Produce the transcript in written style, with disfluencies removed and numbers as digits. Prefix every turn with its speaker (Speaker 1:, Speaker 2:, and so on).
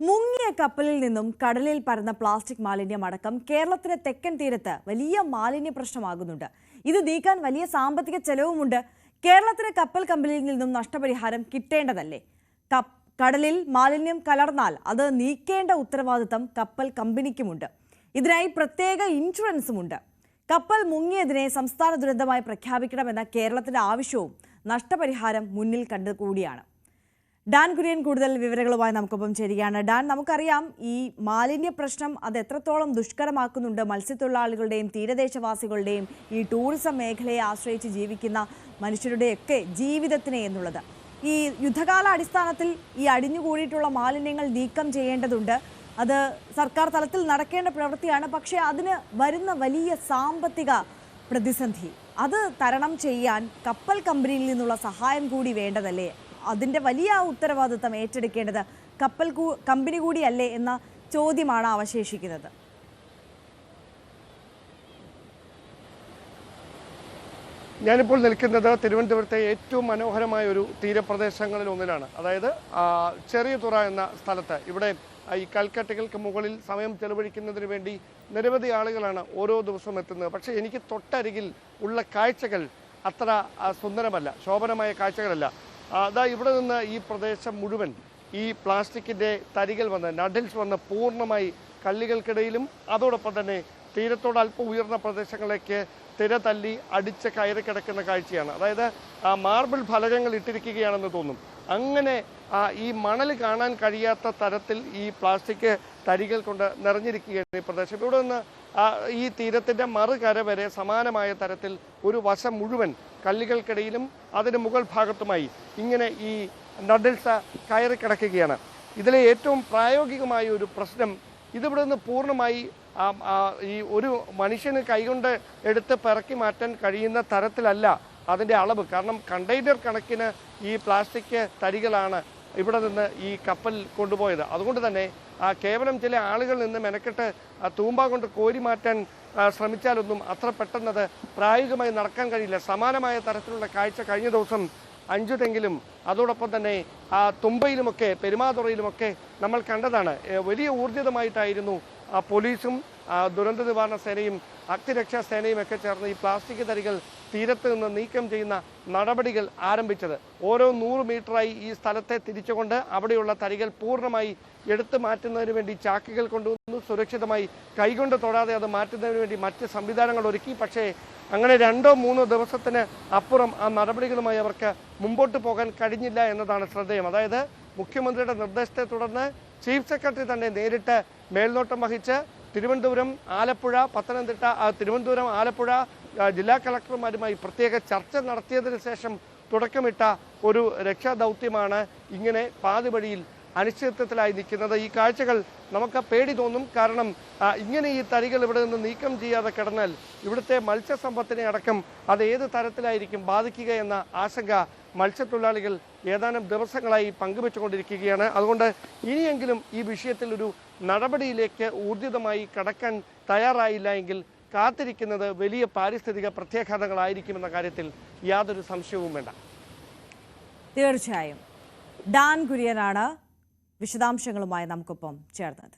Speaker 1: മുങ്ങിയ കപ്പലിൽ നിന്നും കടലിൽ പരന്ന പ്ലാസ്റ്റിക് മാലിന്യം അടക്കം കേരളത്തിന്റെ തെക്കൻ തീരത്ത് വലിയ മാലിന്യ പ്രശ്നമാകുന്നുണ്ട്. ഇത് നീക്കാൻ വലിയ സാമ്പത്തിക ചെലവുമുണ്ട്. കേരളത്തിലെ കപ്പൽ കമ്പനിയിൽ നിന്നും നഷ്ടപരിഹാരം കിട്ടേണ്ടതല്ലേ? കടലിൽ മാലിന്യം കലർന്നാൽ അത് നീക്കേണ്ട ഉത്തരവാദിത്തം കപ്പൽ കമ്പനിക്കുമുണ്ട്. ഇതിനായി പ്രത്യേക ഇൻഷുറൻസുമുണ്ട്. കപ്പൽ മുങ്ങിയതിനെ സംസ്ഥാന ദുരന്തമായി പ്രഖ്യാപിക്കണമെന്ന കേരളത്തിന്റെ ആവശ്യവും നഷ്ടപരിഹാരം മുന്നിൽ കണ്ടുകൂടിയാണ്. ഡാൻ കുര്യൻ കൂടുതൽ വിവരങ്ങളുമായി നമുക്കൊപ്പം ചേരുകയാണ്. ഡാൻ, നമുക്കറിയാം ഈ മാലിന്യ പ്രശ്നം അത് എത്രത്തോളം ദുഷ്കരമാക്കുന്നുണ്ട് മത്സ്യത്തൊഴിലാളികളുടെയും തീരദേശവാസികളുടെയും ഈ ടൂറിസം മേഖലയെ ആശ്രയിച്ച് ജീവിക്കുന്ന മനുഷ്യരുടെയൊക്കെ ജീവിതത്തിനെ എന്നുള്ളത്. ഈ യുദ്ധകാല അടിസ്ഥാനത്തിൽ ഈ അടിഞ്ഞുകൂടിയിട്ടുള്ള മാലിന്യങ്ങൾ നീക്കം ചെയ്യേണ്ടതുണ്ട്. അത് സർക്കാർ തലത്തിൽ നടക്കേണ്ട പ്രവൃത്തിയാണ്. പക്ഷേ അതിന് വരുന്ന വലിയ സാമ്പത്തിക പ്രതിസന്ധി അത് തരണം ചെയ്യാൻ കപ്പൽ കമ്പനിയിൽ നിന്നുള്ള സഹായം കൂടി വേണ്ടതല്ലേ? അതിൻ്റെ വലിയ ഉത്തരവാദിത്തം ഏറ്റെടുക്കേണ്ടത് കപ്പൽ കമ്പനി കൂടിയല്ലേ എന്ന ചോദ്യമാണ് അവശേഷിക്കുന്നത്.
Speaker 2: ഞാനിപ്പോൾ നിൽക്കുന്നത് തിരുവനന്തപുരത്തെ ഏറ്റവും മനോഹരമായ ഒരു തീരപ്രദേശങ്ങളിൽ ഒന്നിലാണ്. അതായത് ചെറിയതുറ എന്ന സ്ഥലത്ത്. ഇവിടെ ഈ കൽക്കട്ടകൾക്ക് മുകളിൽ സമയം ചെലവഴിക്കുന്നതിന് വേണ്ടി നിരവധി ആളുകളാണ് ഓരോ ദിവസവും എത്തുന്നത്. പക്ഷേ എനിക്ക് തൊട്ടരികിൽ ഉള്ള കാഴ്ചകൾ അത്ര സുന്ദരമല്ല, ശോഭനമായ കാഴ്ചകളല്ല. അതാ ഇവിടെ നിന്ന് ഈ പ്രദേശം മുഴുവൻ ഈ പ്ലാസ്റ്റിക്കിൻ്റെ തരികൾ വന്ന് നഡിൽസ് വന്ന് പൂർണ്ണമായി കല്ലുകൾക്കിടയിലും അതോടൊപ്പം തന്നെ തീരത്തോട് അല്പം ഉയർന്ന പ്രദേശങ്ങളിലേക്ക് തിര തല്ലി അടിച്ച് കയറി കിടക്കുന്ന കാഴ്ചയാണ്. അതായത് മാർബിൾ ഫലകങ്ങൾ ഇട്ടിരിക്കുകയാണെന്ന് തോന്നും. അങ്ങനെ ഈ മണൽ കാണാൻ കഴിയാത്ത തരത്തിൽ ഈ പ്ലാസ്റ്റിക് തരികൾ കൊണ്ട് നിറഞ്ഞിരിക്കുകയാണ് ഈ പ്രദേശം. ഇവിടെ നിന്ന് ഈ തീരത്തിൻ്റെ മറുകര വരെ സമാനമായ തരത്തിൽ ഒരു വശം മുഴുവൻ കല്ലുകൾക്കിടയിലും അതിന് മുകൾ ഭാഗത്തുമായി ഇങ്ങനെ ഈ നഡിൽസ് കയറി കിടക്കുകയാണ്. ഇതിലെ ഏറ്റവും പ്രായോഗികമായ ഒരു പ്രശ്നം ഇതിവിടെ നിന്ന് പൂർണ്ണമായി ഈ ഒരു മനുഷ്യന് കൈകൊണ്ട് എടുത്ത് പിറക്കി മാറ്റാൻ കഴിയുന്ന തരത്തിലല്ല അതിൻ്റെ അളവ്. കാരണം കണ്ടെയ്നർ കണക്കിന് ഈ പ്ലാസ്റ്റിക് തരികളാണ് ഇവിടെ നിന്ന് ഈ കപ്പൽ കൊണ്ടുപോയത്. അതുകൊണ്ട് തന്നെ കേവലം ചില ആളുകൾ നിന്ന് മെനക്കെട്ട് തൂമ്പ കൊണ്ട് കോരി മാറ്റാൻ ശ്രമിച്ചാലൊന്നും അത്ര പെട്ടെന്നത് പ്രായോഗികമായി നടക്കാൻ കഴിയില്ല. സമാനമായ തരത്തിലുള്ള കാഴ്ച കഴിഞ്ഞ ദിവസം അഞ്ചുതെങ്കിലും അതോടൊപ്പം തന്നെ തുമ്പയിലുമൊക്കെ പെരുമാതുറയിലുമൊക്കെ നമ്മൾ കണ്ടതാണ്. വലിയ ഊർജിതമായിട്ടായിരുന്നു പോലീസും ദുരന്ത നിവാരണ സേനയും അഗ്നിരക്ഷാ സേനയും ഒക്കെ ചേർന്ന് ഈ പ്ലാസ്റ്റിക് തരികൾ തീരത്ത് നിന്ന് നീക്കം ചെയ്യുന്ന നടപടികൾ ആരംഭിച്ചത്. ഓരോ 100 മീറ്ററായി ഈ സ്ഥലത്തെ തിരിച്ചുകൊണ്ട് അവിടെയുള്ള തരികൾ പൂർണ്ണമായി എടുത്തു മാറ്റുന്നതിന് വേണ്ടി ചാക്കുകൾ കൊണ്ടുവന്നു. സുരക്ഷിതമായി കൈകൊണ്ട് തൊടാതെ അത് മാറ്റുന്നതിന് വേണ്ടി മറ്റ് സംവിധാനങ്ങൾ ഒരുക്കി. പക്ഷേ അങ്ങനെ 2-3 ദിവസത്തിന് അപ്പുറം ആ നടപടികളുമായി അവർക്ക് മുമ്പോട്ട് പോകാൻ കഴിഞ്ഞില്ല എന്നതാണ് ശ്രദ്ധേയം. അതായത് മുഖ്യമന്ത്രിയുടെ നിർദ്ദേശത്തെ തുടർന്ന് ചീഫ് സെക്രട്ടറി തന്നെ നേരിട്ട് മേൽനോട്ടം വഹിച്ച് തിരുവനന്തപുരം, ആലപ്പുഴ, പത്തനംതിട്ട, തിരുവനന്തപുരം, ആലപ്പുഴ ജില്ലാ കളക്ടർമാരുമായി പ്രത്യേക ചർച്ച നടത്തിയതിനു ശേഷം തുടക്കമിട്ട ഒരു രക്ഷാദൗത്യമാണ് ഇങ്ങനെ പാതിവഴിയിൽ അനിശ്ചിതത്വത്തിലായി നിൽക്കുന്നത്. ഈ കാഴ്ചകൾ നമുക്ക് പേടി തോന്നും. കാരണം ഇങ്ങനെ ഈ തരികൾ ഇവിടെ നിന്ന് നീക്കം ചെയ്യാതെ കിടന്നാൽ ഇവിടുത്തെ മത്സ്യസമ്പത്തിനെ അടക്കം അത് ഏത് തരത്തിലായിരിക്കും ബാധിക്കുക എന്ന ആശങ്ക മത്സ്യത്തൊഴിലാളികൾ ഏതാനും ദിവസങ്ങളായി പങ്കുവെച്ചുകൊണ്ടിരിക്കുകയാണ്. അതുകൊണ്ട് ഇനിയെങ്കിലും ഈ വിഷയത്തിൽ ഒരു നടപടിയിലേക്ക് ഊർജിതമായി കടക്കാൻ തയ്യാറായില്ല എങ്കിൽ കാത്തിരിക്കുന്നത് വലിയ പാരിസ്ഥിതിക പ്രത്യാഘാതങ്ങളായിരിക്കുമെന്ന കാര്യത്തിൽ യാതൊരു സംശയവും വേണ്ട.
Speaker 1: തീർച്ചയായും ഡാൻ കുര്യനാണ് വിശദാംശങ്ങളുമായി നമുക്കൊപ്പം ചേർന്നത്.